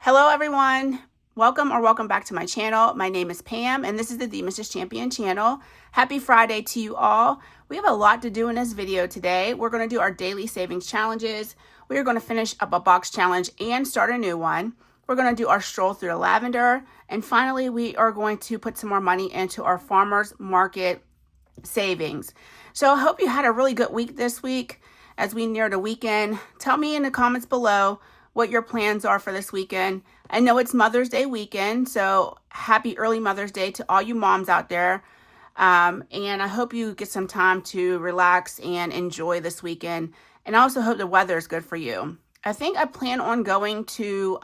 Hello everyone, welcome back to my channel. My name is Pam and this is the Mrs. Champion channel. Happy Friday to you all. We have a lot to do in this video today. We're going to do our daily savings challenges. We are going to finish up a box challenge and start a new one. We're going to do our stroll through the lavender, and finally we are going to put some more money into our farmers market savings. So I hope you had a really good week this week as we near the weekend. Tell me in the comments below what your plans are for this weekend. I know it's Mother's Day weekend, so happy early Mother's Day to all you moms out there. And I hope you get some time to relax and enjoy this weekend. And I also hope the weather is good for you. I think I plan on going to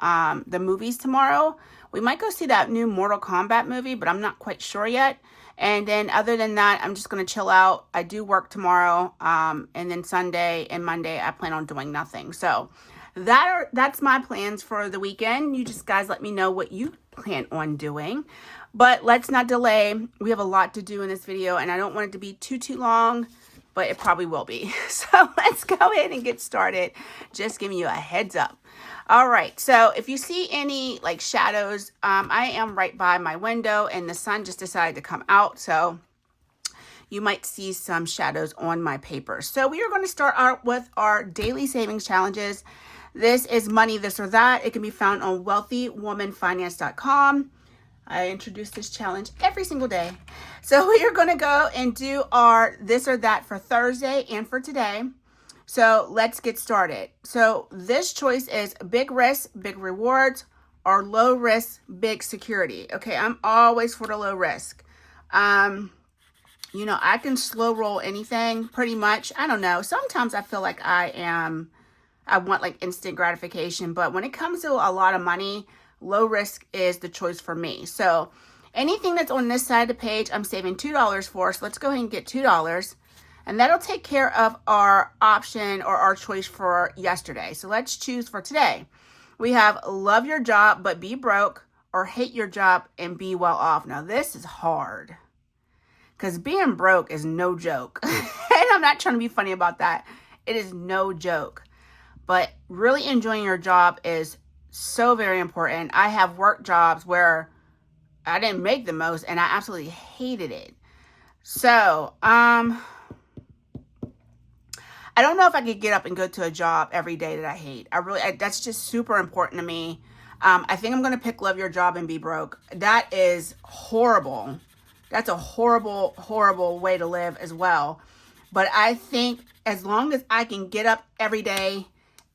the movies tomorrow. We might go see that new Mortal Kombat movie, but I'm not quite sure yet. And then other than that, I'm just going to chill out. I do work tomorrow, and then Sunday and Monday, I plan on doing nothing. So that's my plans for the weekend. You just guys let me know what you plan on doing. But let's not delay. We have a lot to do in this video, and I don't want it to be too long, but it probably will be. So let's go ahead and get started. Just giving you a heads up. All right, so if you see any like shadows, I am right by my window and the sun just decided to come out, so you might see some shadows on my paper. So we are going to start out with our daily savings challenges. This is Money This or That. It can be found on wealthywomanfinance.com. I introduce this challenge every single day. So we are going to go and do our this or that for Thursday and for today. So let's get started. So this choice is big risk, big rewards, or low risk, big security. Okay, I'm always for the low risk. You know, I can slow roll anything pretty much. I don't know. Sometimes I feel like I want like instant gratification, but when it comes to a lot of money, low risk is the choice for me. So anything that's on this side of the page, I'm saving $2 for. So let's go ahead and get $2. And that'll take care of our option or our choice for yesterday. So let's choose for today. We have love your job but be broke, or hate your job and be well off. Now this is hard because being broke is no joke. And I'm not trying to be funny about that. It is no joke. But really enjoying your job is so very important. I have work jobs where I didn't make the most and I absolutely hated it. So, I don't know if I could get up and go to a job every day that I hate. That's just super important to me. I think I'm going to pick love your job and be broke. That is horrible. That's a horrible, horrible way to live as well. But I think as long as I can get up every day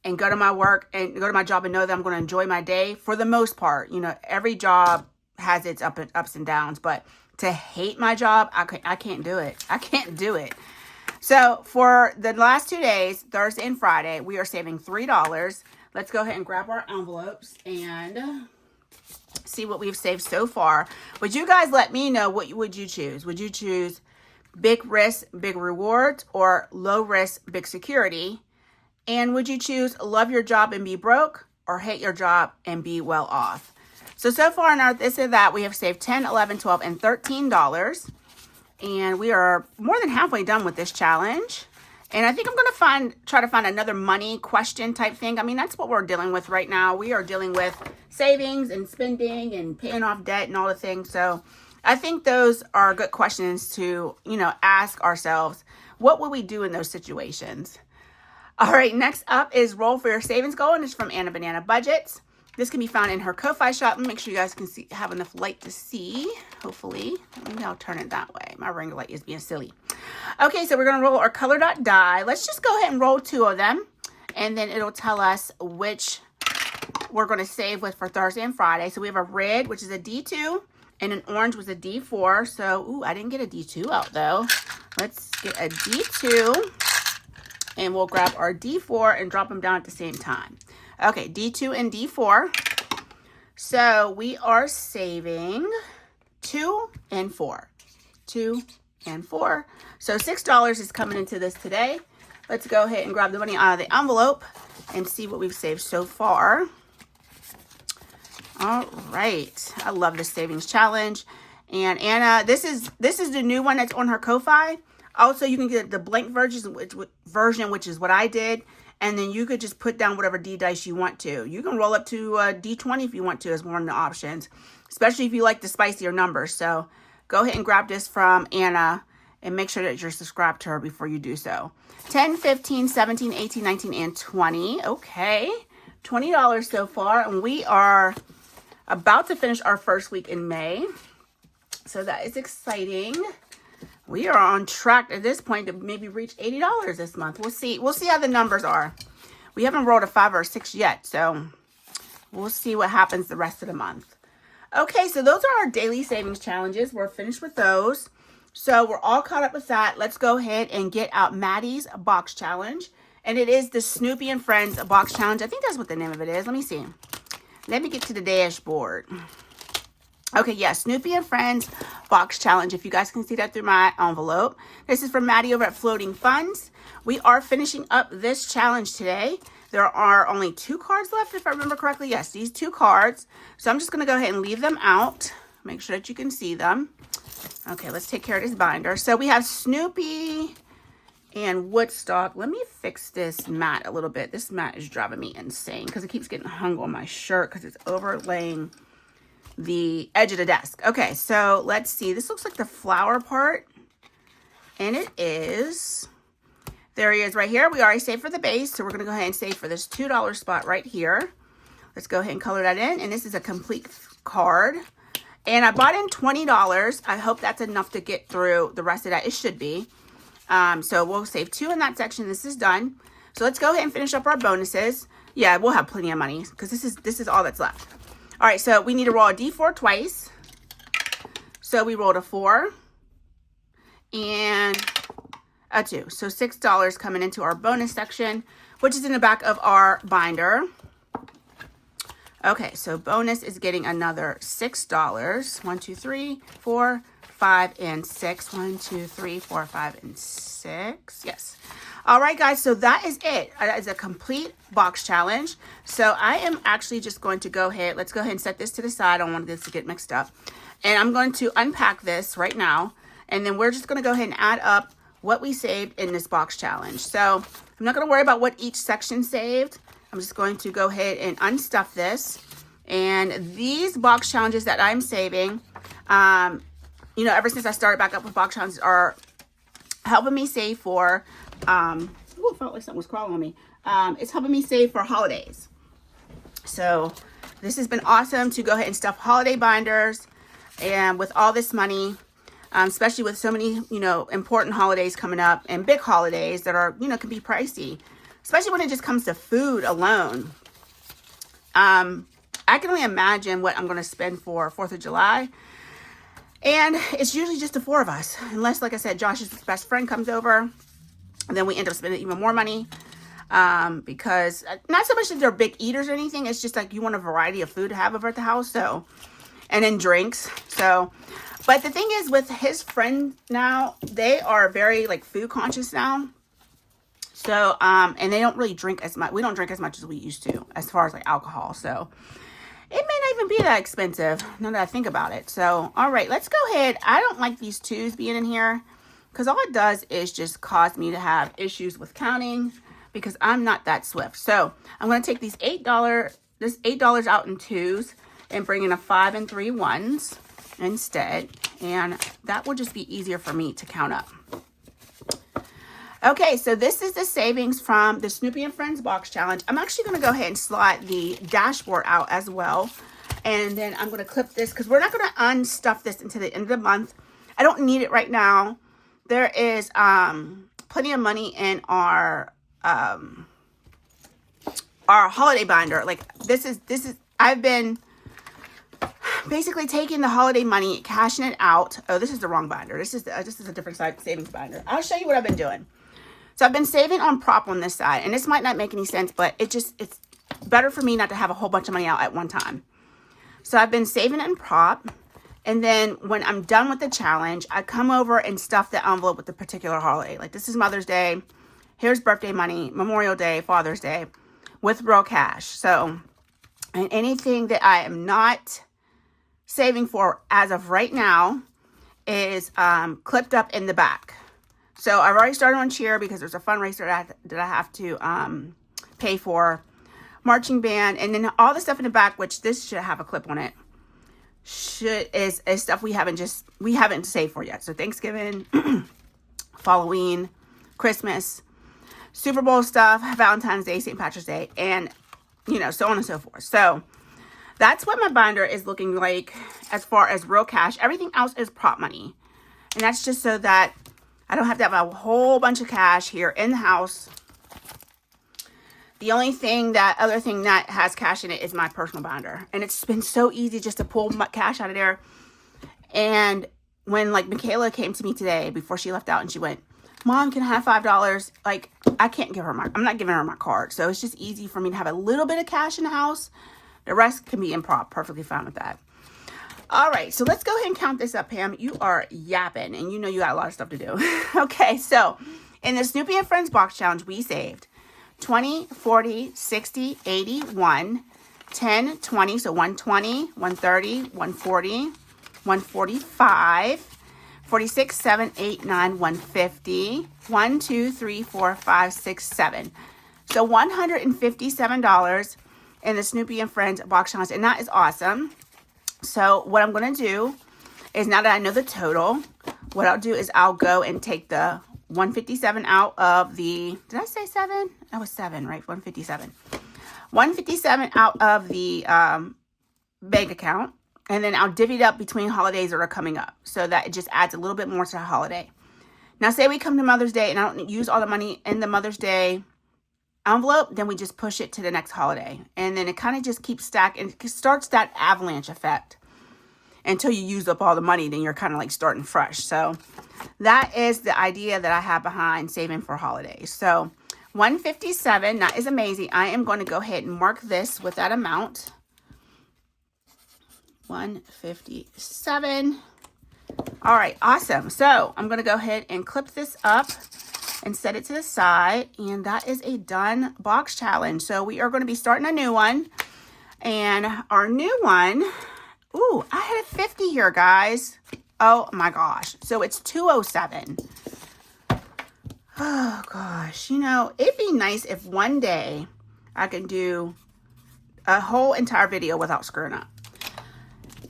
and go to my work and go to my job and know that I'm going to enjoy my day, for the most part, you know, every job has its ups and downs, but to hate my job, I can't do it. I can't do it. So for the last 2 days, Thursday and Friday, we are saving $3. Let's go ahead and grab our envelopes and see what we've saved so far. Would you guys let me know what would you choose? Would you choose big risk, big rewards, or low risk, big security? And would you choose love your job and be broke, or hate your job and be well off? So far in our this or that, we have saved $10, $11, $12, and $13. And we are more than halfway done with this challenge. And I think I'm going to try to find another money question type thing. I mean, that's what we're dealing with right now. We are dealing with savings and spending and paying off debt and all the things. So I think those are good questions to, you know, ask ourselves. What would we do in those situations? All right, next up is Roll for Your Savings Goal, and it's from Anna Banana Budgets. This can be found in her Ko-Fi shop. Make sure you guys can see, have enough light to see, hopefully. Maybe I'll turn it that way. My ring light is being silly. Okay, so we're going to roll our color dot die. Let's just go ahead and roll 2 of them, and then it'll tell us which we're going to save with for Thursday and Friday. So we have a red, which is a D2, and an orange was a D4. So, ooh, I didn't get a D2 out, though. Let's get a D2, and we'll grab our D4 and drop them down at the same time. Okay, D2 and D4. So we are saving 2 and 4. 2 and 4. So $6 is coming into this today. Let's go ahead and grab the money out of the envelope and see what we've saved so far. All right. I love this savings challenge. And Anna, this is the new one that's on her Ko-Fi. Also, you can get the blank version, which is what I did. And then you could just put down whatever D dice you want to. You can roll up to D20 if you want to as one of the options, especially if you like the spicier numbers. So go ahead and grab this from Anna and make sure that you're subscribed to her before you do so. 10, 15, 17, 18, 19, and 20. Okay, $20 so far. And we are about to finish our first week in May. So that is exciting. We are on track at this point to maybe reach $80 this month. We'll see. We'll see how the numbers are. We haven't rolled a 5 or a 6 yet, so we'll see what happens the rest of the month. Okay, so those are our daily savings challenges. We're finished with those. So we're all caught up with that. Let's go ahead and get out Maddie's box challenge. And it is the Snoopy and Friends box challenge. I think that's what the name of it is. Let me see. Let me get to the dashboard. Okay, yeah, Snoopy and Friends box challenge. If you guys can see that through my envelope. This is from Maddie over at Floating Funds. We are finishing up this challenge today. There are only 2 cards left, if I remember correctly. Yes, these 2 cards. So I'm just going to go ahead and leave them out. Make sure that you can see them. Okay, let's take care of this binder. So we have Snoopy and Woodstock. Let me fix this mat a little bit. This mat is driving me insane because it keeps getting hung on my shirt because it's overlaying the edge of the desk. Okay, so let's see. This looks like the flower part. And it is. There he is right here. We already saved for the base. So we're going to go ahead and save for this $2 spot right here. Let's go ahead and color that in. And this is a complete card. And I bought in $20. I hope that's enough to get through the rest of that. It should be. So we'll save 2 in that section. This is done. So let's go ahead and finish up our bonuses. Yeah, we'll have plenty of money because this is all that's left. All right, so we need to roll a D4 twice. So we rolled a 4 and a 2. So $6 coming into our bonus section, which is in the back of our binder. Okay, so bonus is getting another $6. 1, 2, 3, 4, 5, and 6. 1, 2, 3, 4, 5, and 6. Yes. All right, guys, so that is it. That is a complete box challenge. So I am actually just going to go ahead. Let's go ahead and set this to the side. I don't want this to get mixed up. And I'm going to unpack this right now. And then we're just going to go ahead and add up what we saved in this box challenge. So I'm not going to worry about what each section saved. I'm just going to go ahead and unstuff this. And these box challenges that I'm saving, ever since I started back up with box challenges, are helping me save for, it felt like something was crawling on me. It's helping me save for holidays. So this has been awesome to go ahead and stuff holiday binders. And with all this money, especially with so many, important holidays coming up and big holidays that are, can be pricey, especially when it just comes to food alone. I can only imagine what I'm going to spend for 4th of July. And it's usually just the 4 of us. Unless, like I said, Josh's best friend comes over. And then we end up spending even more money. Because not so much that they're big eaters or anything. It's just like you want a variety of food to have over at the house. So, and then drinks. So, but the thing is with his friend now, they are very food conscious now. So, and they don't really drink as much. We don't drink as much as we used to as far as alcohol. So it may not even be that expensive now that I think about it. So, all right, let's go ahead. I don't like these 2s being in here because all it does is just cause me to have issues with counting because I'm not that swift. So I'm going to take these this $8 out in 2s and bring in a 5 and 3 1s instead. And that will just be easier for me to count up. Okay, so this is the savings from the Snoopy and Friends box challenge. I'm actually going to go ahead and slide the dashboard out as well. And then I'm going to clip this because we're not going to unstuff this until the end of the month. I don't need it right now. There is plenty of money in our holiday binder. This is I've been basically taking the holiday money, cashing it out. Oh, this is the wrong binder. This is a different side savings binder. I'll show you what I've been doing. So I've been saving on prop on this side, and this might not make any sense, but it's better for me not to have a whole bunch of money out at one time. So I've been saving it in prop, and then when I'm done with the challenge, I come over and stuff the envelope with the particular holiday. This is Mother's Day, here's birthday money, Memorial Day, Father's Day, with real cash. So, and anything that I am not saving for as of right now is clipped up in the back. So I've already started on cheer because there's a fundraiser that I have to pay for marching band. And then all the stuff in the back, which this should have a clip on it, is stuff we haven't saved for yet. So Thanksgiving, Halloween, Christmas, Super Bowl stuff, Valentine's Day, St. Patrick's Day, and you know, so on and so forth. So that's what my binder is looking like as far as real cash. Everything else is prop money. And that's just so that I don't have to have a whole bunch of cash here in the house. The only other thing that has cash in it is my personal binder. And it's been so easy just to pull my cash out of there. And when like Michaela came to me today before she left out and she went, Mom, can I have $5? Like, I can't give her I'm not giving her my card. So it's just easy for me to have a little bit of cash in the house. The rest can be in prop. Perfectly fine with that. All right, so let's go ahead and count this up, Pam. You are yapping, and you know you got a lot of stuff to do. Okay, so in the Snoopy and Friends box challenge, we saved 20, 40, 60, 80, 1, 10, 20, so 120, 130, 140, 145, 46, 7, 8, 9, 150, 1, 2, 3, 4, 5, 6, 7. So $157 in the Snoopy and Friends box challenge, and that is awesome. So what I'm going to do is, now that I know the total, what I'll do is I'll go and take the 157 out of the, did I say 7? That was 7, right? 157. 157 out of the bank account, and then I'll divvy it up between holidays that are coming up so that it just adds a little bit more to the holiday. Now, say we come to Mother's Day and I don't use all the money in the Mother's Day envelope, then we just push it to the next holiday. And then it kind of just keeps stacking. It starts that avalanche effect until you use up all the money. Then you're kind of like starting fresh. So that is the idea that I have behind saving for holidays. So 157, that is amazing. I am going to go ahead and mark this with that amount. 157. All right, awesome. So I'm going to go ahead and clip this up and set it to the side, and that is a done box challenge. So we are going to be starting a new one, and our new one, ooh, I had a 50 here, guys. Oh my gosh. So it's 207. Oh gosh, you know, it'd be nice if one day I can do a whole entire video without screwing up.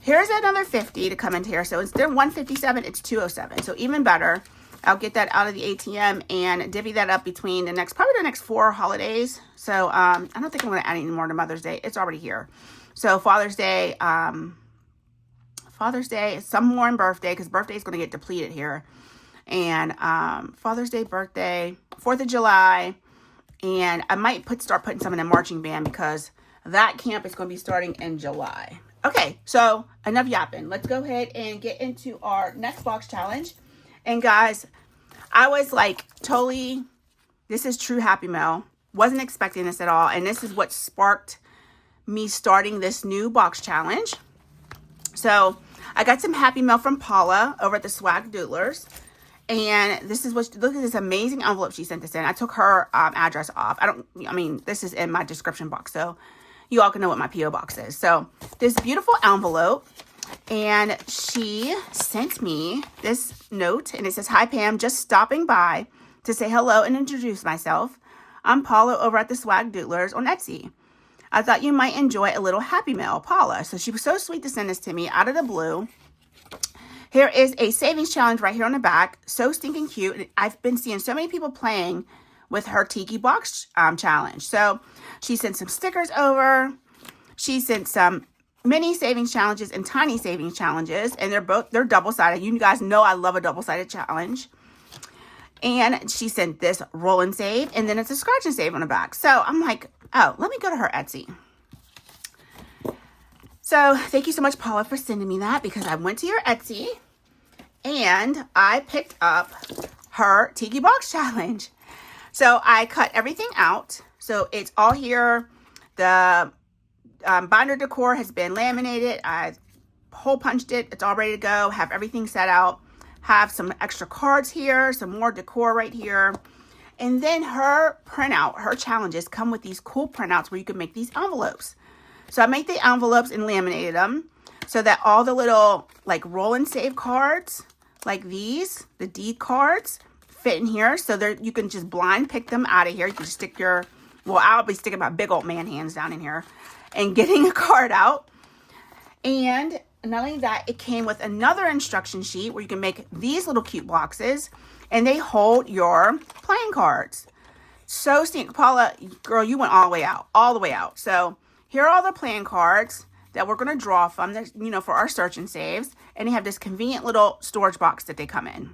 Here's another 50 to come into here. So instead of 157, it's 207. So even better. I'll get that out of the ATM and divvy that up between probably the next 4 holidays. So I don't think I'm going to add any more to Mother's Day. It's already here. So Father's Day, some more in birthday, because birthday is going to get depleted here. And Father's Day, birthday, 4th of July. And I might start putting some in the marching band because that camp is going to be starting in July. Okay, so enough yapping. Let's go ahead and get into our next box challenge. And guys, I was like totally, this is true Happy Mail. Wasn't expecting this at all. And this is what sparked me starting this new box challenge. So I got some Happy Mail from Paula over at the Swag Doodlers. And this is look at this amazing envelope she sent this in. I took her address off. This is in my description box, so you all can know what my P.O. box is. So this beautiful envelope. And she sent me this note, and it says, "Hi, Pam, just stopping by to say hello and introduce myself. I'm Paula over at the Swag Doodlers on Etsy. I thought you might enjoy a little Happy Mail, Paula." So she was so sweet to send this to me out of the blue. Here is a savings challenge right here on the back. So stinking cute. I've been seeing so many people playing with her Tiki Box challenge. So she sent some stickers over. She sent some mini savings challenges and tiny savings challenges, and they're double-sided. You guys know I love a double-sided challenge. And she sent this roll and save, and then it's a scratch and save on the back. So I'm like, oh, let me go to her Etsy. So thank you so much, Paula, for sending me that, because I went to your Etsy and I picked up her Tiki Box challenge. So I cut everything out. So it's all here. The binder decor has been laminated. I hole punched it. It's all ready to go. Have everything set out. Have some extra cards here. Some more decor right here. And then her printout, her challenges come with these cool printouts where you can make these envelopes. So I made the envelopes and laminated them so that all the little like roll and save cards like these, the deed cards, fit in here. So you can just blind pick them out of here. You can stick your Well, I'll be sticking my big old man hands down in here and getting a card out. And not only that, it came with another instruction sheet where you can make these little cute boxes, and they hold your playing cards. So sneaky. Paula, girl, you went all the way out, all the way out. So here are all the playing cards that we're going to draw from, you know, for our search and saves. And they have this convenient little storage box that they come in.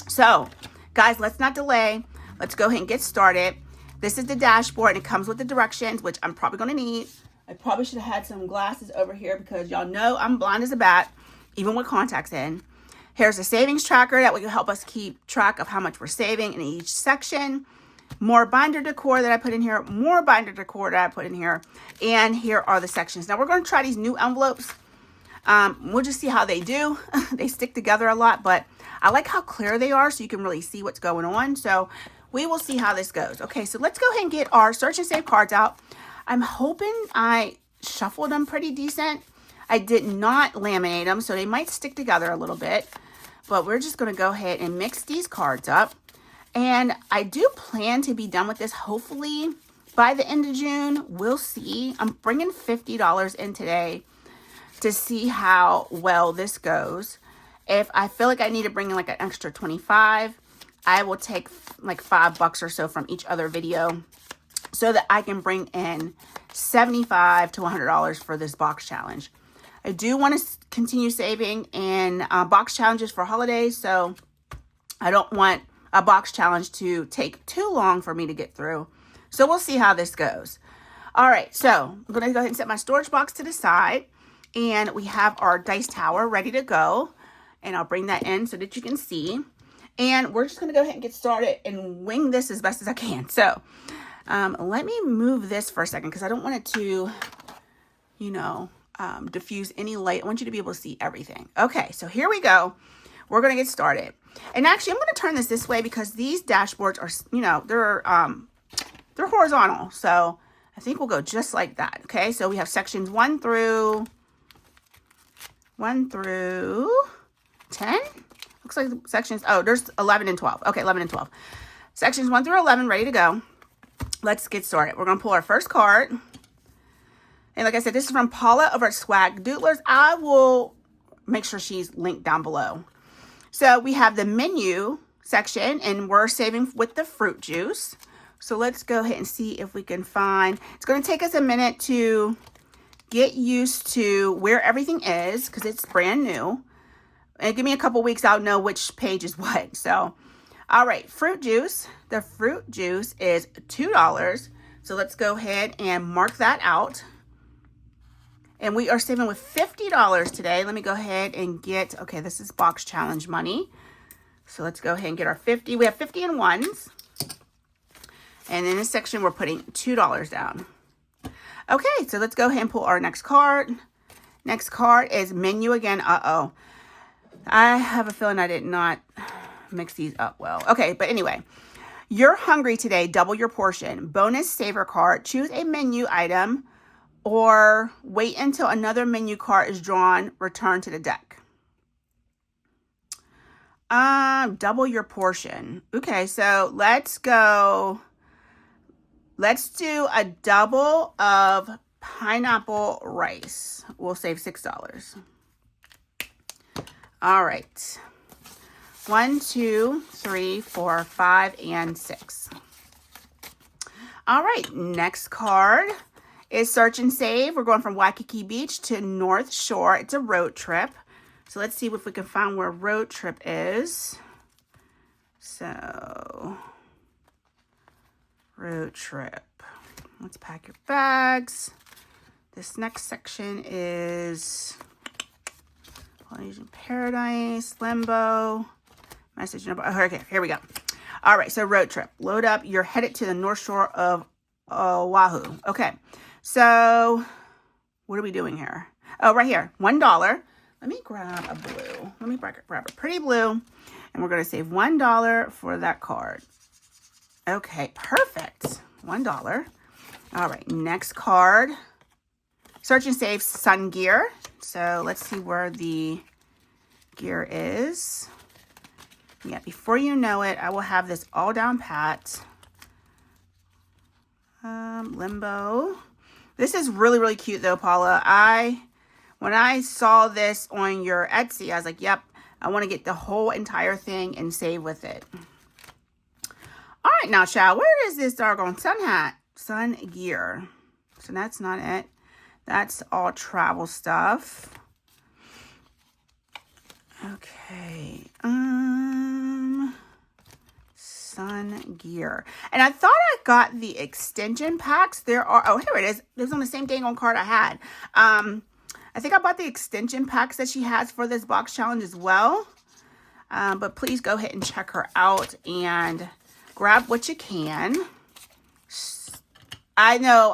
So guys, let's not delay. Let's go ahead and get started. This is the dashboard, and it comes with the directions, which I'm probably going to need. I probably should have had some glasses over here because y'all know I'm blind as a bat, even with contacts in. Here's a savings tracker that will help us keep track of how much we're saving in each section. More binder decor that I put in here, more binder decor that I put in here. And here are the sections. Now we're going to try these new envelopes. We'll just see how they do. They stick together a lot, but I like how clear they are so you can really see what's going on. So we will see how this goes. Okay, so let's go ahead and get our search and save cards out. I'm hoping I shuffled them pretty decent. I did not laminate them, so they might stick together a little bit. But we're just going to go ahead and mix these cards up. And I do plan to be done with this hopefully by the end of June. We'll see. I'm bringing $50 in today to see how well this goes. If I feel like I need to bring in like an extra 25, I will take like $5 or so from each other video so that I can bring in $75 to $100 for this box challenge. I do want to continue saving in box challenges for holidays, so I don't want a box challenge to take too long for me to get through. So we'll see how this goes. All right, so I'm going to go ahead and set my storage box to the side, and we have our dice tower ready to go, and I'll bring that in so that you can see. And we're just going to go ahead and get started and wing this as best as I can. So let me move this for a second because I don't want it to, you know, diffuse any light. I want you to be able to see everything. Okay, so here we go. We're going to get started. And actually, I'm going to turn this way because these dashboards are, you know, they're horizontal. So I think we'll go just like that. Okay, so we have sections 1 through 10. Looks like sections, oh, there's 11 and 12. Okay, 11 and 12. Sections 1 through 11, ready to go. Let's get started. We're going to pull our first card. And like I said, this is from Paula over at Swag Doodlers. I will make sure she's linked down below. So we have the menu section, and we're saving with the fruit juice. So let's go ahead and see if we can find, it's going to take us a minute to get used to where everything is because it's brand new. And give me a couple weeks, I'll know which page is what. So, all right, fruit juice. The fruit juice is $2. So let's go ahead and mark that out. And we are saving with $50 today. Let me go ahead and get, okay, this is box challenge money. So let's go ahead and get our 50. We have 50 in ones. And in this section, we're putting $2 down. Okay, so let's go ahead and pull our next card. Next card is menu again. Uh-oh. I have a feeling I did not mix these up well. Okay, but anyway, you're hungry today, double your portion. Bonus saver card, choose a menu item or wait until another menu card is drawn, return to the deck. Double your portion. Okay, so let's go. Let's do a double of pineapple rice. We'll save $6. All right. 1, 2, 3, 4, 5, and 6. All right. Next card is Search and Save. We're going from Waikiki Beach to North Shore. It's a road trip. So let's see if we can find where road trip is. So, road trip. Let's pack your bags. This next section is Polynesian Paradise, Limbo, message number. Oh, okay, here we go. All right, so road trip. Load up. You're headed to the North Shore of Oahu. Okay, so what are we doing here? Oh, right here, $1. Let me grab a blue. Let me grab a pretty blue, and we're going to save $1 for that card. Okay, perfect. $1. All right, next card. Search and Save sun gear. So let's see where the gear is. Yeah, before you know it, I will have this all down pat. Limbo. This is really, really cute though, Paula. When I saw this on your Etsy, I was like, yep, I want to get the whole entire thing and save with it. All right, now, child, where is this doggone sun hat? Sun gear. So that's not it. That's all travel stuff. Okay. Sun gear. And I thought I got the extension packs. There are, oh, here it is. It was on the same dang on card I had. I think I bought the extension packs that she has for this box challenge as well. But please go ahead and check her out and grab what you can. I know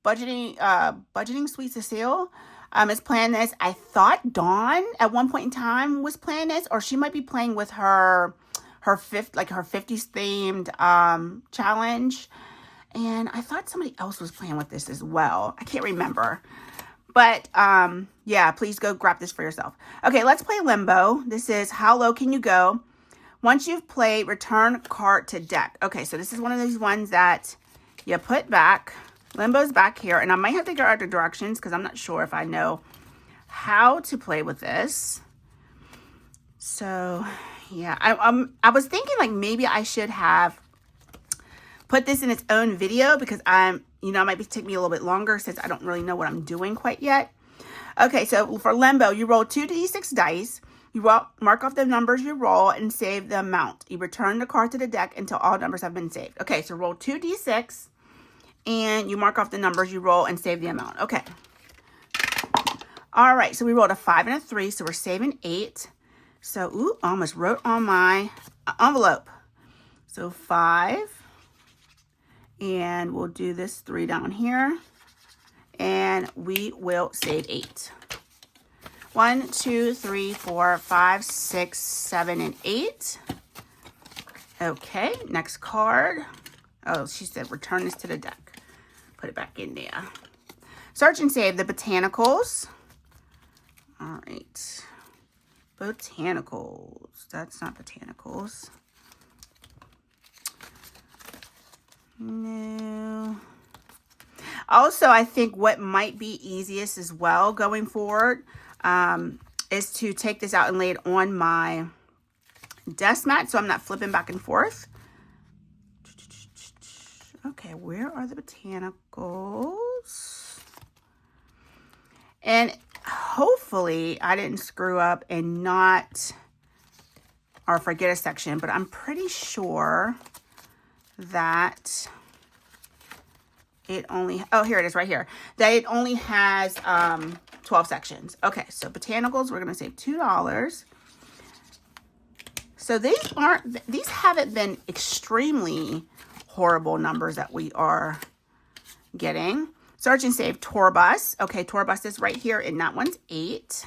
budgeting Sweet Cecile is playing this. I thought Dawn at one point in time was playing this, or she might be playing with her 50s themed challenge. And I thought somebody else was playing with this as well. I can't remember. But yeah, please go grab this for yourself. Okay, let's play Limbo. This is how low can you go? Once you've played, return cart to deck. Okay, so this is one of these ones that you put back. Limbo's back here, and I might have to go out the directions because I'm not sure if I know how to play with this. So yeah, I was thinking like maybe I should have put this in its own video because it might take me a little bit longer since I don't really know what I'm doing quite yet. Okay, so for Limbo, you roll 2d6 dice. You mark off the numbers you roll and save the amount. You return the card to the deck until all numbers have been saved. Okay, so roll 2d6 and you mark off the numbers you roll and save the amount. Okay. All right, so we rolled a 5 and a 3, so we're saving 8. So, ooh, I almost wrote on my envelope. So 5. And we'll do this 3 down here. And we will save 8. 1, 2, 3, 4, 5, 6, 7, and 8. Okay, next card. Oh, she said return this to the deck. Put it back in there. Search and save the botanicals. All right. Botanicals. That's not botanicals. No. Also, I think what might be easiest as well going forward is to take this out and lay it on my desk mat so I'm not flipping back and forth. Okay, where are the botanicals? And hopefully I didn't screw up and or forget a section, but I'm pretty sure that it only, oh, here it is right here, that it only has 12 sections. Okay, so botanicals, we're going to save $2. So these haven't been extremely horrible numbers that we are getting. Search and save tour bus. Okay, tour bus is right here, and that one's 8.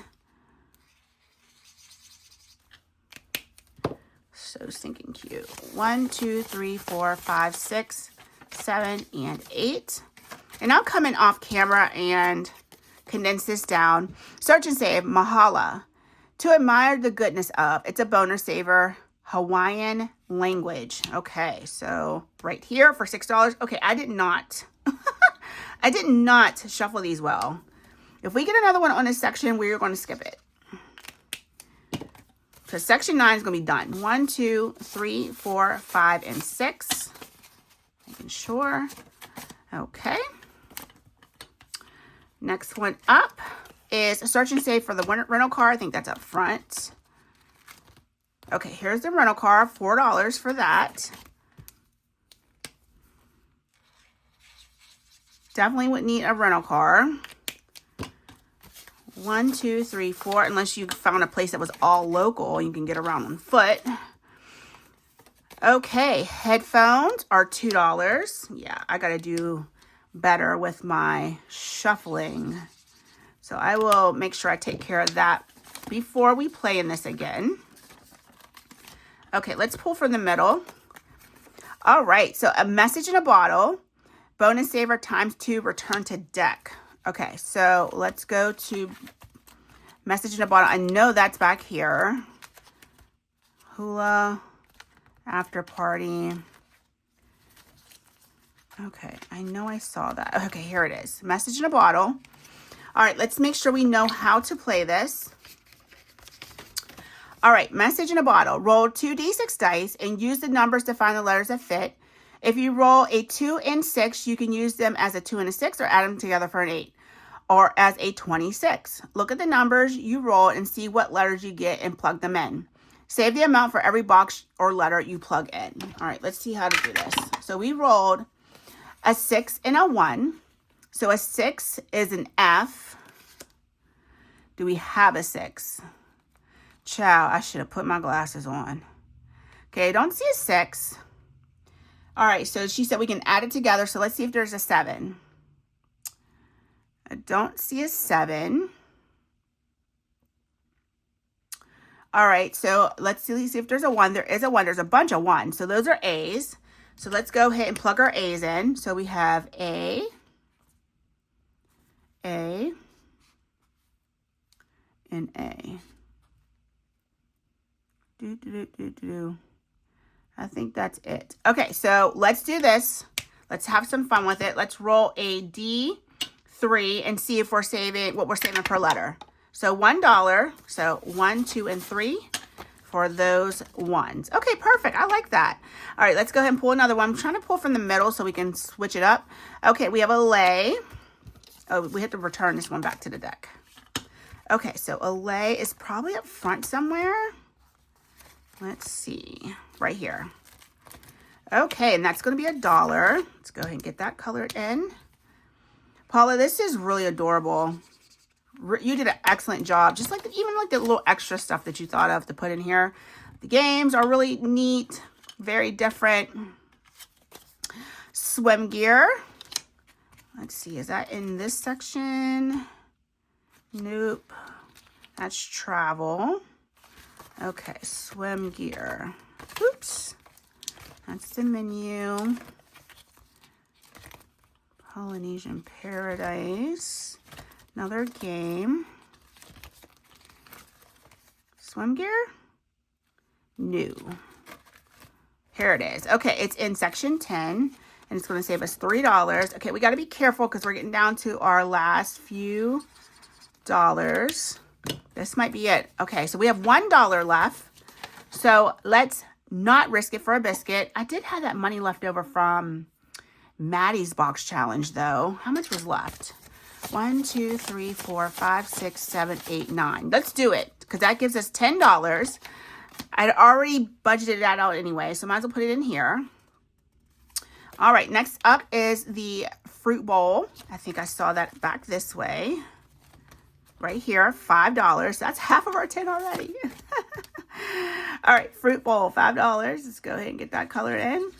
So stinking cute. 1, 2, 3, 4, 5, 6, 7, and 8. And I'll come in off camera and condense this down. Search and save Mahala. To admire the goodness of. It's a boner saver. Hawaiian language. Okay, so right here for $6. Okay, I did not shuffle these well. If we get another one on this section, we're going to skip it. So section 9 is going to be done. 1, 2, 3, 4, 5, and 6. Making sure. Okay. Next one up is search and save for the rental car. I think that's up front. Okay, here's the rental car. $4 for that. Definitely would need a rental car. 1, 2, 3, 4. Unless you found a place that was all local, you can get around on foot. Okay, headphones are $2. Yeah, I got to do better with my shuffling. So I will make sure I take care of that before we play in this again. Okay, let's pull from the middle. All right, so a message in a bottle. Bonus saver ×2, return to deck. Okay, so let's go to message in a bottle. I know that's back here. Hula, after party. Okay, I know I saw that. Okay, here it is. Message in a bottle. All right, let's make sure we know how to play this. All right, message in a bottle. Roll 2d6 dice and use the numbers to find the letters that fit. If you roll a 2 and 6, you can use them as a 2 and a 6 or add them together for an 8 or as a 26. Look at the numbers you roll and see what letters you get and plug them in. Save the amount for every box or letter you plug in. All right, let's see how to do this. So we rolled a 6 and a 1. So a 6 is an F. Do we have a 6? Chow, I should have put my glasses on. Okay, I don't see a 6. All right, so she said we can add it together. So let's see if there's a 7. I don't see a 7. All right, so let's see if there's a 1. There is a 1. There's a bunch of 1s. So those are A's. So let's go ahead and plug our A's in. So we have A, and A. I think that's it. Okay, so let's do this. Let's have some fun with it. Let's roll a D3 and see if we're saving what we're saving per letter. So $1. So 1, 2, and 3 for those 1s. Okay, perfect. I like that. All right, let's go ahead and pull another one. I'm trying to pull from the middle so we can switch it up. Okay, we have a lay. Oh, we have to return this one back to the deck. Okay, so a lay is probably up front somewhere. Let's see, right here. Okay, and that's going to be $1. Let's go ahead and get that colored in. Paula, this is really adorable. You did an excellent job. Just like even like the little extra stuff that you thought of to put in here. The games are really neat, very different. Swim gear. Let's see, is that in this section? Nope. That's travel. Okay, swim gear. Oops. That's the menu. Polynesian Paradise. Another game. Swim gear? New. Here it is. Okay, it's in section 10, and it's going to save us $3. Okay, we got to be careful because we're getting down to our last few dollars. This might be it. Okay, so we have $1 left. So let's not risk it for a biscuit. I did have that money left over from Maddie's box challenge, though. How much was left? 1, 2, 3, 4, 5, 6, 7, 8, 9. Let's do it because that gives us $10. I'd already budgeted that out anyway, so might as well put it in here. All right, next up is the fruit bowl. I think I saw that back this way. Right here, $5. That's half of our 10 already. All right, fruit bowl, $5. Let's go ahead and get that colored in.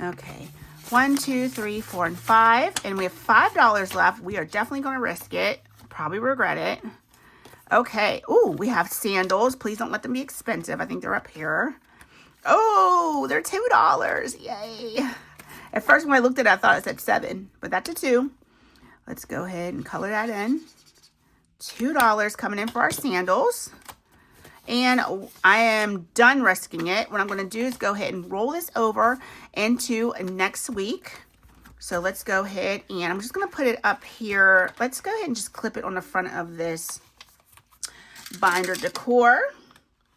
Okay. 1, 2, 3, 4, and 5. And we have $5 left. We are definitely going to risk it. Probably regret it. Okay. Ooh, we have sandals. Please don't let them be expensive. I think they're up here. Oh, they're $2. Yay. At first, when I looked at it, I thought it said 7. But that's a 2. Let's go ahead and color that in. $2 coming in for our sandals. And I am done risking it. What I'm going to do is go ahead and roll this over into next week. So let's go ahead and I'm just going to put it up here. Let's go ahead and just clip it on the front of this binder decor.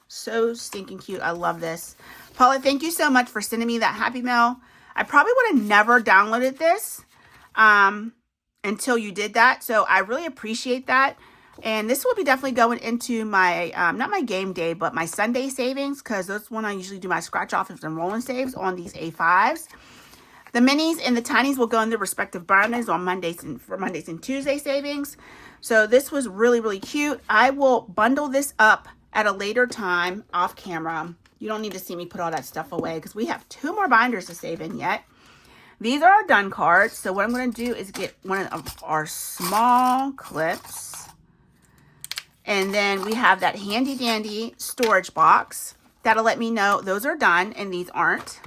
So stinking cute. I love this. Paula, thank you so much for sending me that Happy Mail. I probably would have never downloaded this until you did that. So I really appreciate that. And this will be definitely going into my, not my game day, but my Sunday savings, because that's when I usually do my scratch offs and rolling saves on these A5s. The minis and the tinies will go in their respective binders on Mondays and Tuesday savings. So this was really, really cute. I will bundle this up at a later time off camera. You don't need to see me put all that stuff away because we have 2 more binders to save in yet. These are our done cards. So what I'm going to do is get one of our small clips. And then we have that handy dandy storage box. That'll let me know those are done and these aren't.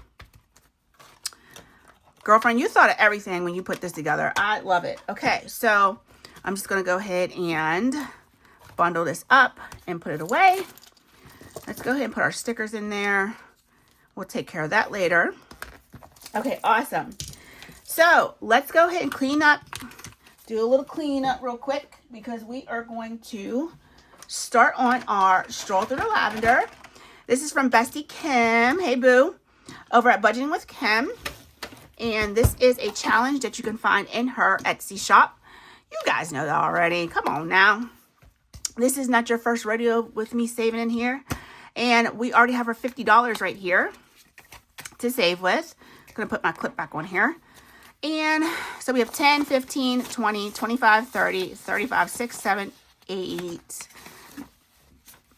Girlfriend, you thought of everything when you put this together. I love it. Okay, so I'm just going to go ahead and bundle this up and put it away. Let's go ahead and put our stickers in there. We'll take care of that later. Okay, awesome. So let's go ahead and clean up. Do a little cleanup real quick because we are going to start on our Stroll Through the Lavender. This is from Bestie Kim. Hey, boo. Over at Budgeting with Kim. And this is a challenge that you can find in her Etsy shop. You guys know that already. Come on now. This is not your first rodeo with me saving in here. And we already have our $50 right here to save with. I'm going to put my clip back on here. And so we have 10, 15, 20, 25, 30, 35, 6, 7, 8,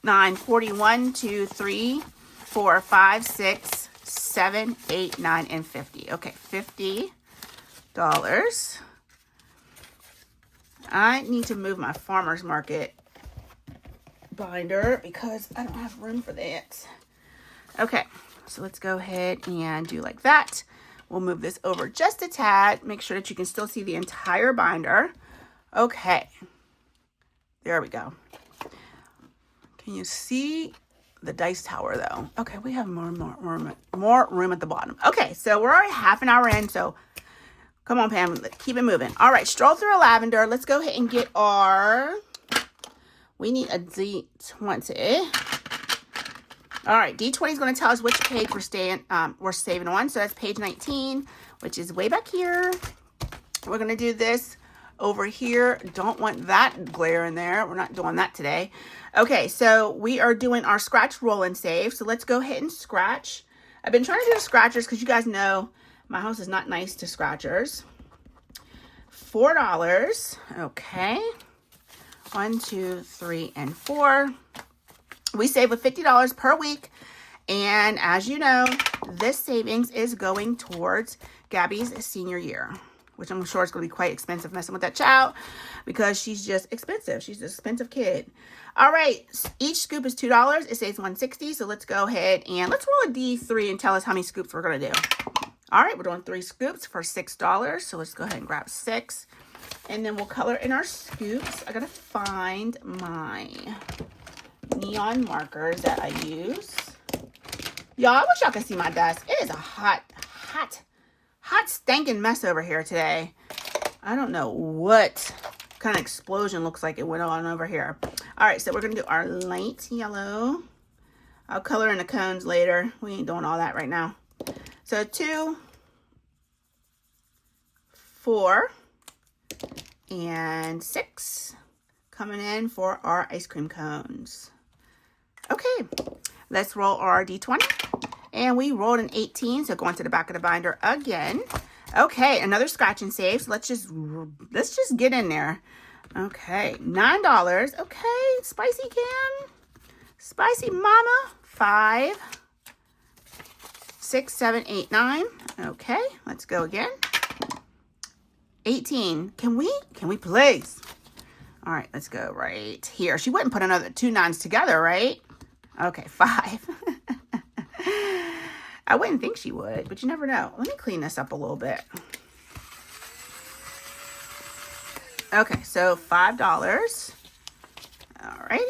9, 41, 2, 3, 4, 5, 6, 7, 8, 9, and 50. Okay, $50. I need to move my farmer's market binder because I don't have room for that. Okay, so let's go ahead and do like that. We'll move this over just a tad. Make sure that you can still see the entire binder. Okay, there we go. Can you see the dice tower though? Okay, we have more room at the bottom. Okay, so we're already half an hour in, so come on, Pam, keep it moving. All right, Stroll Through a Lavender. Let's go ahead and get our, we need a D20. All right, D20 is going to tell us which page we're saving on. So that's page 19, which is way back here. We're going to do this over here. Don't want that glare in there. We're not doing that today. Okay, so we are doing our scratch, roll, and save. So let's go ahead and scratch. I've been trying to do the scratchers because you guys know my house is not nice to scratchers. $4. Okay. 1, 2, 3, and 4. We save with $50 per week. And as you know, this savings is going towards Gabby's senior year, which I'm sure is going to be quite expensive messing with that child because she's just expensive. She's an expensive kid. All right. Each scoop is $2. It saves $160. So let's go ahead and let's roll a D3 and tell us how many scoops we're going to do. All right. We're doing 3 scoops for $6. So let's go ahead and grab 6. And then we'll color in our scoops. I got to find my neon markers that I use. Y'all, I wish y'all could see my desk. It is a hot stinking mess over here today. I don't know what kind of explosion looks like it went on over here. All right, so we're going to do our light yellow. I'll color in the cones later. We ain't doing all that right now. So 2, 4, and 6 coming in for our ice cream cones. Okay, let's roll our D20. And we rolled an 18, so go into the back of the binder again. Okay, another scratch and save. So let's just get in there. Okay, $9. Okay, spicy Cam. Spicy Mama. 5, 6, 7, 8, 9. Okay, let's go again. 18. Can we please? All right, let's go right here. She wouldn't put another 2 9s together, right? Okay, 5. I wouldn't think she would, but you never know. Let me clean this up a little bit. Okay, so $5. Alrighty.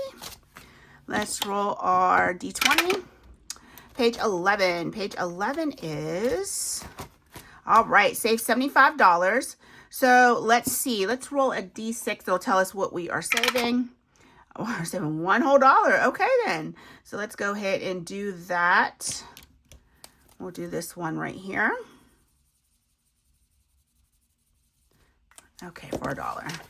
Let's roll our D20. Page 11. Page 11 is, all right, save $75. So let's see. Let's roll a D6. It'll tell us what we are saving. Oh, we're saving $1 whole. Okay, then. So let's go ahead and do that. We'll do this one right here. Okay, for $1.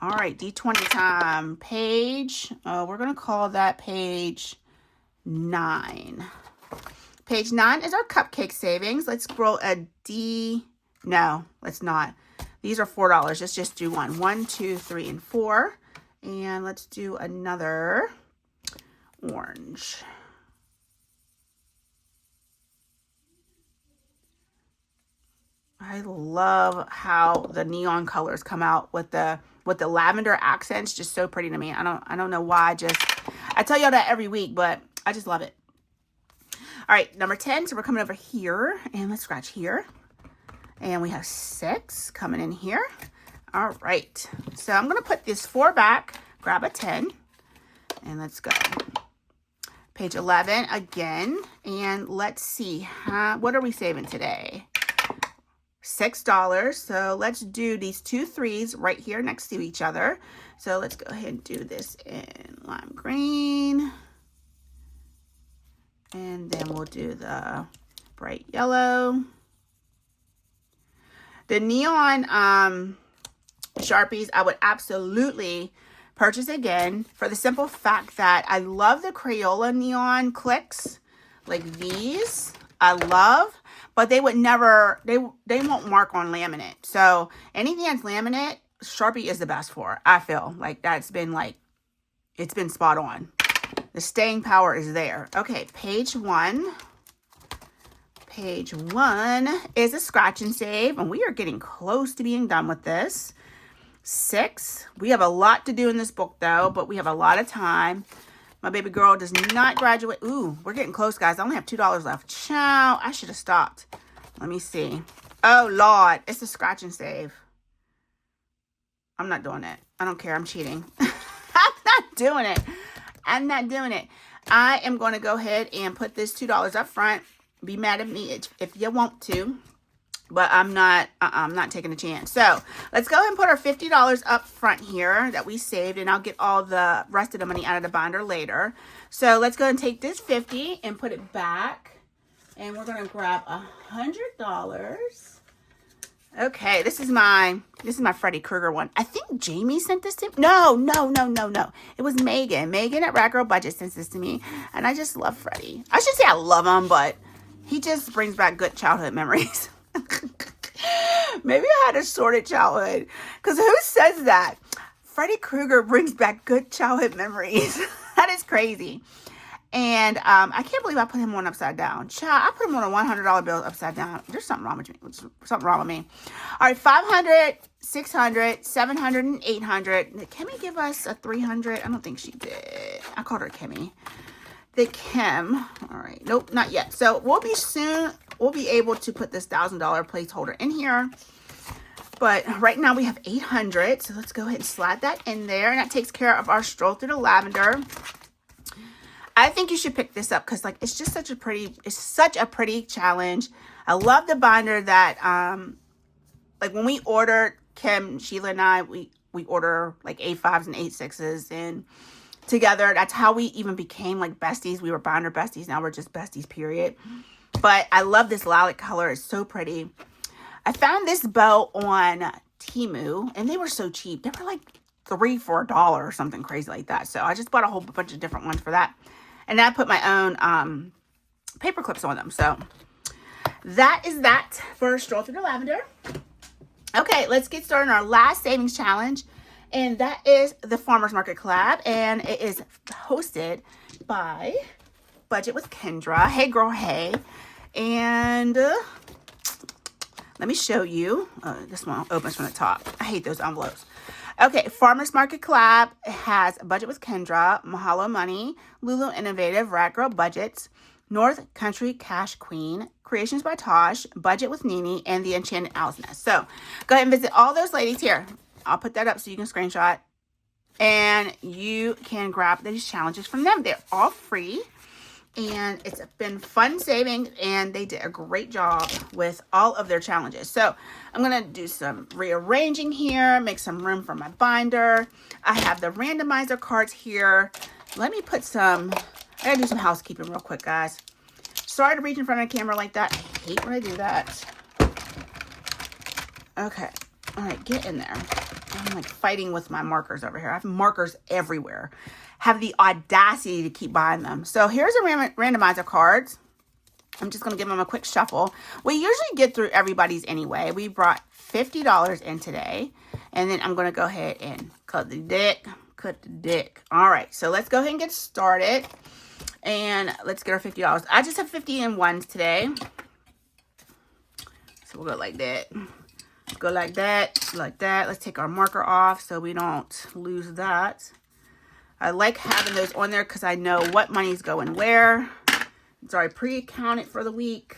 All right, D20 time. Page, we're going to call that page 9. Page 9 is our cupcake savings. Let's roll a D. No, let's not. These are $4. Let's just do one. 1, 2, 3, and 4. And let's do another orange. I love how the neon colors come out with the lavender accents. Just so pretty to me. I don't know why. I tell y'all that every week, but I just love it. All right, number 10. So we're coming over here and let's scratch here. And we have 6 coming in here. All right. So I'm going to put this 4 back, grab a 10, and let's go. Page 11 again. And let's see, what are we saving today? $6. So let's do these 2 3s right here next to each other. So let's go ahead and do this in lime green. And then we'll do the bright yellow. The neon Sharpies, I would absolutely purchase again for the simple fact that I love the Crayola neon clicks, like these. I love, but they would never, they won't mark on laminate. So anything that's laminate, Sharpie is the best for. I feel like that's been like, it's been spot on. The staying power is there. Okay, page 1. Page 1 is a scratch and save, and we are getting close to being done with this. 6. We have a lot to do in this book, though, but we have a lot of time. My baby girl does not graduate. Ooh, we're getting close, guys. I only have $2 left. Chow, I should have stopped. Let me see. Oh, Lord. It's a scratch and save. I'm not doing it. I don't care. I'm cheating. I'm not doing it. I'm not doing it. I am going to go ahead and put this $2 up front. Be mad at me if you want to. But I'm not taking a chance. So let's go ahead and put our $50 up front here that we saved, and I'll get all the rest of the money out of the binder later. So let's go ahead and take this $50 and put it back, and we're gonna grab $100. Okay, this is my Freddy Krueger one. I think Jamie sent this to me. No. It was Megan. Megan at Rat Girl Budget sent this to me, and I just love Freddy. I should say I love him, but he just brings back good childhood memories. Maybe I had a sordid childhood, because who says that? Freddy Krueger brings back good childhood memories. That is crazy. And I can't believe I put him on upside down. Child, I put him on a $100 bill upside down. There's something wrong with me. Something wrong with me. All right, 500, 600, 700, and 800. Did Kimmy give us a 300? I don't think she did. I called her Kimmy. The Kim. All right, nope, not yet. So we'll be able to put this $1,000 placeholder in here. But right now we have 800. So let's go ahead and slide that in there. And that takes care of our stroll through the lavender. I think you should pick this up because, like, it's just such a pretty challenge. I love the binder that, like, when we ordered, Kim, Sheila, and I, we order like A5s and A6s, and together, that's how we even became like besties. We were binder besties. Now we're just besties, period. But I love this lilac color. It's so pretty. I found this bow on Temu, and they were so cheap. They were like $3 for $1 or something crazy like that. So I just bought a whole bunch of different ones for that. And I put my own paper clips on them. So that is that for Stroll Through the Lavender. Okay, let's get started on our last savings challenge. And that is the Farmer's Market collab. And it is hosted by Budget with Kendra. Hey, girl, hey. And let me show you. This one opens from the top. I hate those envelopes. Okay, Farmer's Market collab has Budget with Kendra, Mahalo Money, Lulu Innovative, Rat Girl Budgets, North Country Cash Queen, Creations by Tosh, Budget with Nini, and The Enchanted Owl's Nest. So go ahead and visit all those ladies here. I'll put that up so you can screenshot. And you can grab these challenges from them. They're all free. And it's been fun saving, and they did a great job with all of their challenges. So I'm going to do some rearranging here, make some room for my binder. I have the randomizer cards here. Let me put some, I got to do some housekeeping real quick, guys. Sorry to reach in front of the camera like that. I hate when I do that. Okay. All right, get in there. I'm like fighting with my markers over here. I have markers everywhere. Have the audacity to keep buying them. So here's a randomizer cards. I'm just going to give them a quick shuffle. We usually get through everybody's anyway. We brought $50 in today. And then I'm going to go ahead and cut the deck. All right. So let's go ahead and get started. And let's get our $50. I just have 50 in ones today. So we'll go like that. Go like that, like that. Let's take our marker off so we don't lose that. I like having those on there because I know what money's going where. It's already pre-accounted for the week.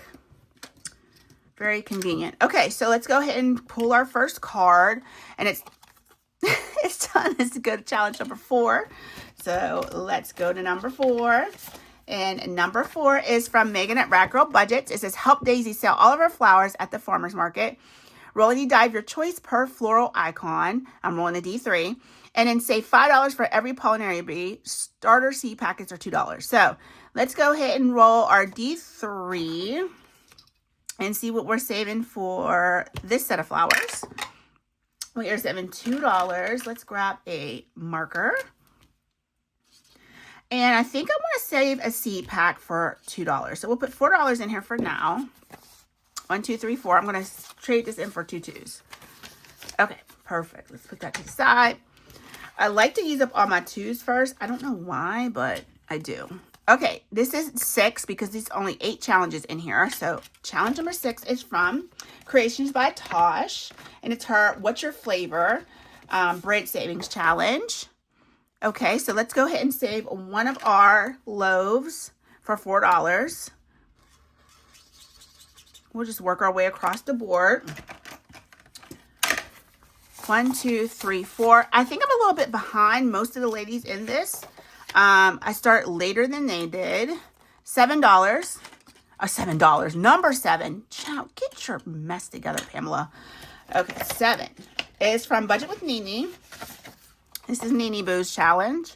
Very convenient. Okay, so let's go ahead and pull our first card. And it's done. It's to go to challenge number 4. So let's go to number 4. And number 4 is from Megan at Rad Girl Budgets. It says, help Daisy sell all of her flowers at the farmer's market. Roll any die of your choice per floral icon. I'm rolling a D3. And then save $5 for every pollinaria bee. Starter seed packets are $2. So let's go ahead and roll our D3 and see what we're saving for this set of flowers. We are saving $2. Let's grab a marker. And I think I want to save a seed pack for $2. So we'll put $4 in here for now. 1, 2, 3, 4. I'm going to trade this in for 2 2s. Okay, perfect. Let's put that to the side. I like to use up all my 2s first. I don't know why, but I do. Okay, this is 6 because there's only 8 challenges in here. So challenge number 6 is from Creations by Tosh. And it's her What's Your Flavor bread savings challenge. Okay, so let's go ahead and save one of our loaves for $4. We'll just work our way across the board. 1, 2, 3, 4. I think I'm a little bit behind most of the ladies in this. I start later than they did. $7. $7. Number 7. Child, get your mess together, Pamela. Okay, 7 is from Budget with Nene. This is Nene Boo's challenge.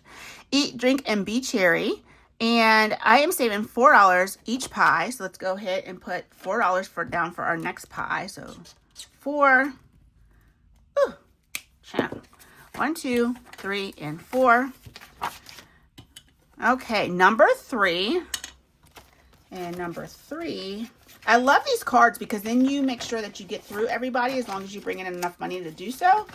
Eat, drink, and be cherry. And I am saving $4 each pie. So let's go ahead and put $4 down for our next pie. So 4. Ooh, champ. 1, 2, 3, and 4. Okay, number 3. And number 3. I love these cards because then you make sure that you get through everybody as long as you bring in enough money to do so.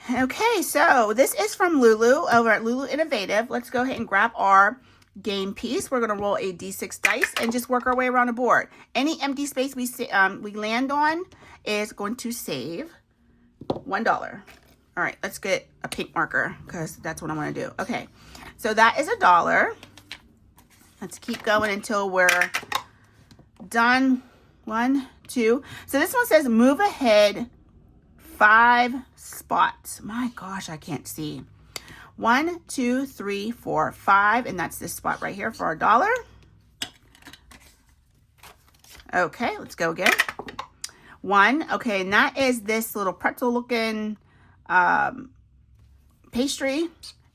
Okay, so this is from Lulu over at Lulu Innovative. Let's go ahead and grab our game piece. We're going to roll a D6 dice and just work our way around the board. Any empty space we land on is going to save $1. All right, let's get a pink marker because that's what I want to do. Okay, so that is $1. Let's keep going until we're done. 1, 2. So this one says move ahead 5 spots. My gosh, I can't see. 1, 2, 3, 4, 5, and that's this spot right here for $1. Okay, let's go again. 1. Okay, and that is this little pretzel looking pastry,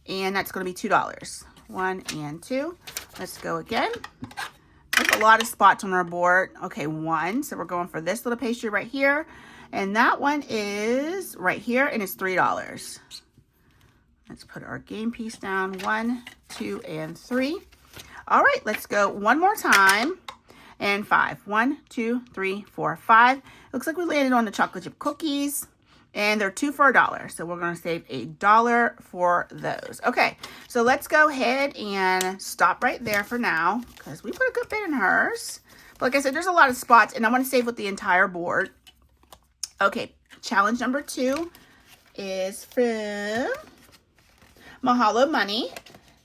and that's going to be $2. 1 and 2. Let's go again. There's a lot of spots on our board. Okay, 1. So we're going for this little pastry right here. And that one is right here, and it's $3. Let's put our game piece down. 1, 2, and 3. All right, let's go one more time. And 5. 1, 2, 3, 4, 5. Looks like we landed on the chocolate chip cookies. And they're 2 for $1. So we're going to save $1 for those. Okay, so let's go ahead and stop right there for now because we put a good bit in hers. But like I said, there's a lot of spots, and I want to save with the entire board. Okay, challenge number 2 is from Mahalo Money.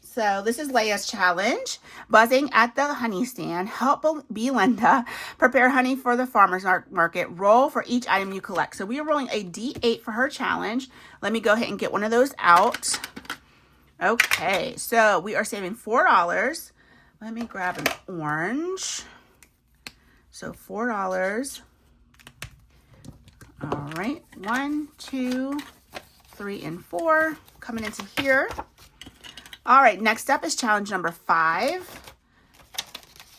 So this is Leia's challenge. Buzzing at the honey stand. Help Belinda prepare honey for the farmer's market. Roll for each item you collect. So we are rolling a D8 for her challenge. Let me go ahead and get one of those out. Okay, so we are saving $4. Let me grab an orange. So $4. All right, 1, 2, 3, and 4 coming into here. All right, next up is challenge number 5.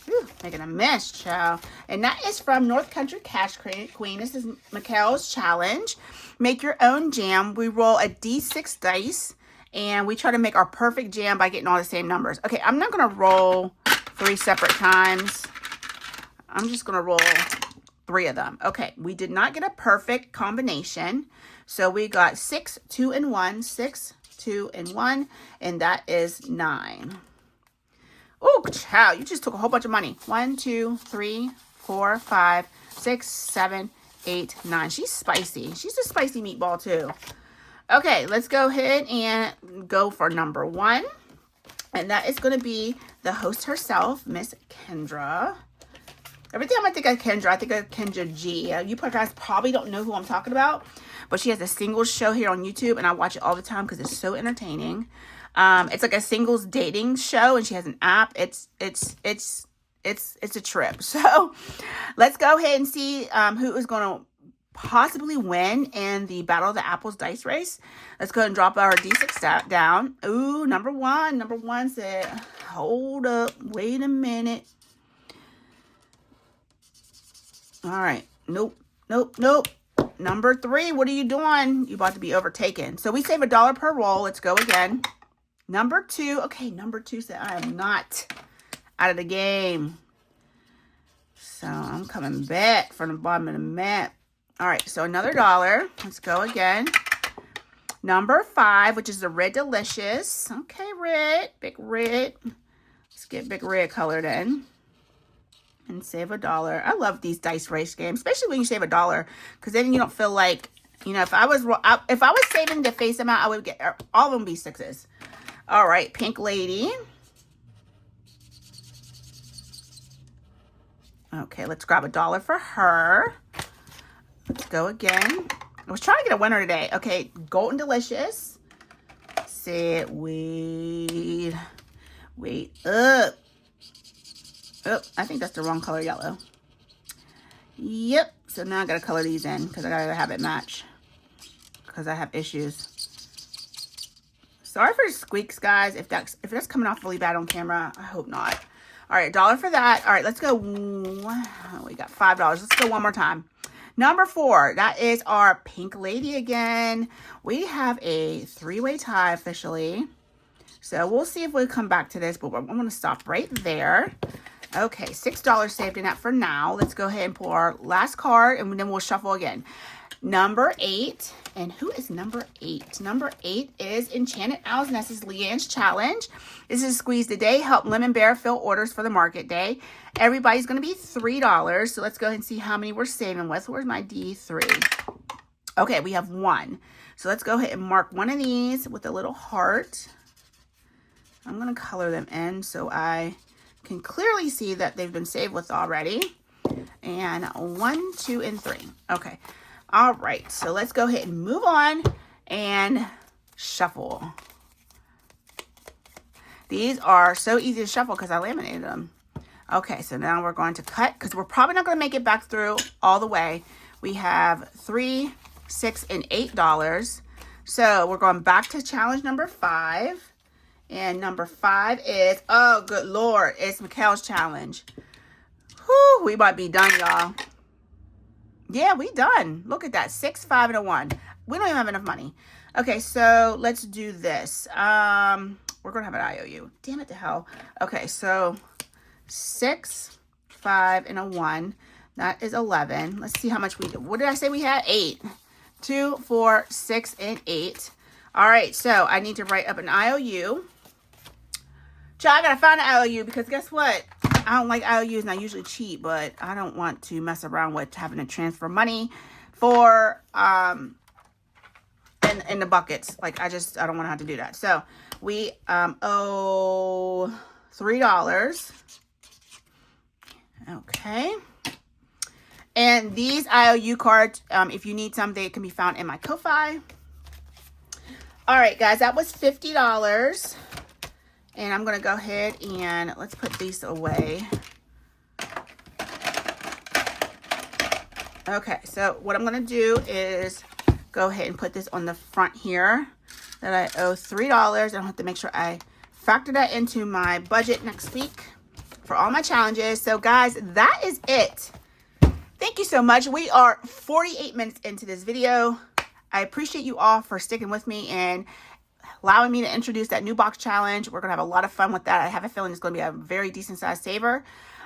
Ooh, making a mess, child. And that is from North Country Cash Queen. This is Mikhail's challenge. Make your own jam. We roll a D6 dice, and we try to make our perfect jam by getting all the same numbers. Okay, I'm not going to roll 3 separate times. I'm just going to roll 3 of them. Okay, we did not get a perfect combination. So we got 6, 2, and 1, 6, 2, and 1, and that is 9. Oh, child, you just took a whole bunch of money. 1, 2, 3, 4, 5, 6, 7, 8, 9. She's spicy. She's a spicy meatball too. Okay, let's go ahead and go for number 1. And that is going to be the host herself, Miss Kendra. Every time I think of Kendra, I think of Kendra G. You guys probably don't know who I'm talking about, but she has a singles show here on YouTube, and I watch it all the time because it's so entertaining. It's like a singles dating show, and she has an app. It's a trip. So let's go ahead and see who is going to possibly win in the Battle of the Apples dice race. Let's go ahead and drop our D6 down. Ooh, number one. Number one said, hold up, wait a minute. All right. Nope. Number three, what are you doing? You about to be overtaken. So we save $1 per roll. Let's go again. Number two. Okay, number two said, I am not out of the game. So I'm coming back from the bottom of the map. All right, so another $1. Let's go again. Number 5, which is the Red Delicious. Okay, red, big red. Let's get big red colored in. And save $1. I love these dice race games, especially when you save $1, because then you don't feel like, you know, if I was saving the face amount, I would get all of them be 6s. All right, Pink Lady. Okay, let's grab $1 for her. Let's go again. I was trying to get a winner today. Okay, Golden Delicious. Said wait up. Oh, I think that's the wrong color yellow. Yep. So now I gotta color these in because I gotta have it match. Because I have issues. Sorry for the squeaks, guys. If that's coming off really bad on camera, I hope not. All right, $1 for that. All right, let's go. We got $5. Let's go one more time. Number 4, that is our Pink Lady again. We have a 3-way tie officially. So we'll see if we come back to this, but I'm going to stop right there. Okay, $6 saved in that for now. Let's go ahead and pull our last card, and then we'll shuffle again. Number 8, and who is number 8? Number 8 is Enchanted Owl's Nest. This is Leanne's challenge. This is Squeeze the Day, help Lemon Bear fill orders for the market day. Everybody's going to be $3. So let's go ahead and see how many we're saving with. Where's my D3? Okay, we have 1. So let's go ahead and mark one of these with a little heart. I'm going to color them in so I can clearly see that they've been saved with already. And 1, 2, and 3. Okay. All right. So let's go ahead and move on and shuffle. These are so easy to shuffle because I laminated them. Okay, so now we're going to cut because we're probably not going to make it back through all the way. We have $3, $6, and $8. So we're going back to challenge number 5. And number 5 is, oh, good Lord, it's Mikhail's challenge. Whew, we might be done, y'all. Yeah, we done. Look at that, 6, 5, and a 1. We don't even have enough money. Okay, so let's do this. We're going to have an IOU. Damn it to hell. Okay, so 6, 5, and a 1. That is 11. Let's see how much we did. What did I say we had? 8. 2, 4, 6, and 8. All right, so I need to write up an IOU. Child, I gotta find an IOU because guess what? I don't like IOUs and I usually cheat, but I don't want to mess around with having to transfer money for in the buckets. Like I don't want to have to do that. So we owe $3. Okay. And these IOU cards, if you need some, they can be found in my Ko-Fi. All right, guys, that was $50. And I'm going to go ahead and let's put these away. Okay, so what I'm going to do is go ahead and put this on the front here that I owe $3. I don't have to make sure I factor that into my budget next week for all my challenges. So, guys, that is it. Thank you so much. We are 48 minutes into this video. I appreciate you all for sticking with me and allowing me to introduce that new box challenge. We're going to have a lot of fun with that. I have a feeling it's going to be a very decent sized saver.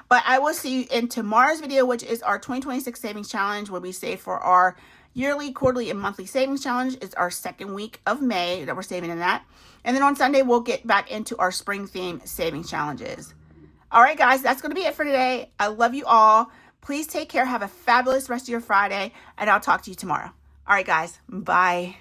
But I will see you in tomorrow's video, which is our 2026 savings challenge, where we save for our yearly, quarterly, and monthly savings challenge. It's our second week of May that we're saving in that. And then on Sunday, we'll get back into our spring theme savings challenges. All right, guys, that's going to be it for today. I love you all. Please take care. Have a fabulous rest of your Friday, and I'll talk to you tomorrow. All right, guys. Bye.